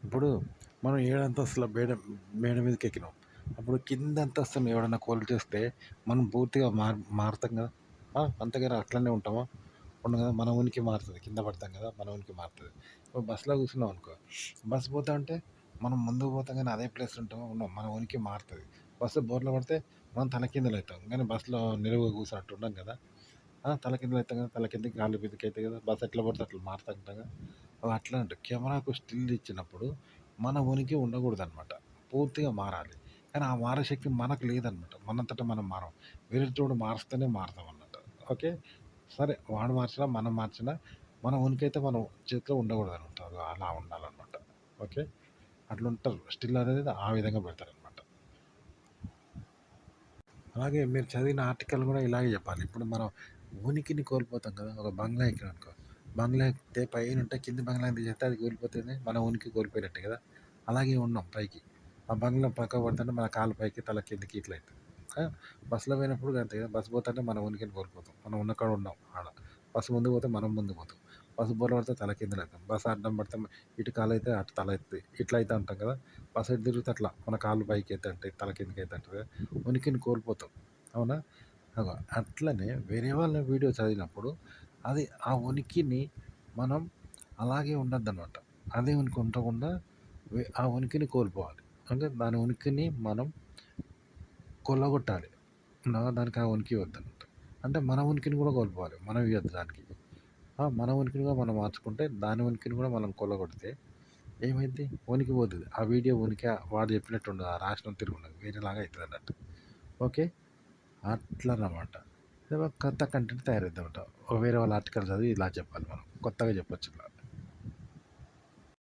ఇప్పుడు మనం ఏడంతస్తుల మేడ మీదకి ఎక్కినాం. అప్పుడు కింద అంతస్తుని ఎవడన్నా కూల్చేస్తే మనం పూర్తిగా మారుతాం కదా! అంతేగాని అట్లనే ఉంటామా? ఉండం కదా! మన ఉనికి మారుతది. కింద పడతాం కదా! మన ఉనికి మారుతది. ఇప్పుడు బస్సులో కూర్చున్నాం అనుకో, బస్సు పోతా ఉంటే మనం ముందుకు పోతాం కానీ అదే ప్లేస్‌లో ఉంటామా? ఉండం. మన ఉనికి మారుతది. బస్సు బోర్లా పడితే మనం తలకిందులైతాం. కానీ బస్సులో నిలువుగా కూర్చున్నట్టు ఉండం కదా! తలకిందులైతాం కదా! తల కిందకి కాళ్ళు మీదకైతాయి కదా! బస్సు ఎట్లా పడితే అట్లా మారుతాం కదా! అట్లా అంటే కెమెరాకు స్టిల్ ఇచ్చినప్పుడు మన ఉనికి ఉండకూడదనమాట. పూర్తిగా మారాలి. కానీ ఆ మారే శక్తి మనకు లేదనమాట. మనంతట మనం మారం. వేరేటోడు మారుస్తేనే మారతామన్నట్టు. ఓకే. సరే వాడు మార్చినా, మనం మార్చినా మన ఉనికైతే మనం చేతిలో ఉండకూడదనమాట. అలా ఉండాలనమాట. ఓకే. అట్లుంటారు. స్టిల్ అనేది ఆ విధంగా పెడతారనమాట. అలాగే మీరు చదివిన ఆర్టికల్ కూడా ఇలాగే చెప్పాలి. ఇప్పుడు మనం ఉనికిని కోల్పోతాం కదా! ఒక బంగ్లా ఎక్కినామనుకో, బంగ్లా ఎక్కితే పైనుంటే కింది బంగ్లా తీసేస్తే అది కూలిపోతేనే మన ఉనికి కోల్పోయినట్టే కదా! అలాగే ఉన్నాం పైకి. ఆ బంగ్లా పక్కకు పడుతుంటే మన కాళ్ళు పైకి, తల కిందకి ఇట్లా అయితది. ఆ! బస్సులో పోయినప్పుడు కూడా అంతే కదా! బస్సు పోతుంటే మన ఉనికిని కోల్పోతాం. మనం ఉన్న కాడ ఉండం ఆడ. బస్సు ముందుకు పోతే మనం ముందుకు పోతాం. బస్సు బోర్ల పడితే తలకిందులైతాం. బస్సు అడ్డం పడితే ఇటు కాలైతే అటు తల అయితది. ఇట్లా అయితా ఉంటాం కదా! బస్సు ఎటు తిరిగితే అట్లా మన కాళ్ళు పైకి అయితంటాయి, తల కిందకి అయితంటది. ఉనికిని కోల్పోతాం. అవునా? అట్లనే వేరే వాళ్ళ వీడియో చదివినప్పుడు అది ఆ ఉనికిని మనం అలాగే ఉండద్దనమాట. అదే ఉనికి ఉండకుండా ఆ ఉనికిని కోల్పోవాలి. అంటే దాని ఉనికిని మనం కొల్లగొట్టాలి. దానికి ఆ ఉనికి వద్దనమాట. అంటే మన ఉనికిని కూడా కోల్పోవాలి. మనం ఇయ్యొద్దు దానికి. మన ఉనికిని కూడా మనం మార్చుకుంటే దాని ఉనికిని కూడా మనం కొల్లగొడితే ఏమైద్ది? ఉనికి పోతది. ఆ వీడియో ఉనికి వాడు చెప్పినట్టు ఉండదు. ఆ రాసినం తిరుగుండదు. వేరేలాగా అయితదన్నట్టు. ఓకే. అట్లనమాట. ఏదో కొత్త కంటెంట్ తయారైద్దనమాట. వేరే వాళ్ళ ఆర్టికల్ చదివి ఇలా చెప్పాలి మనం. కొత్తగా చెప్పొచ్చు ఇలా.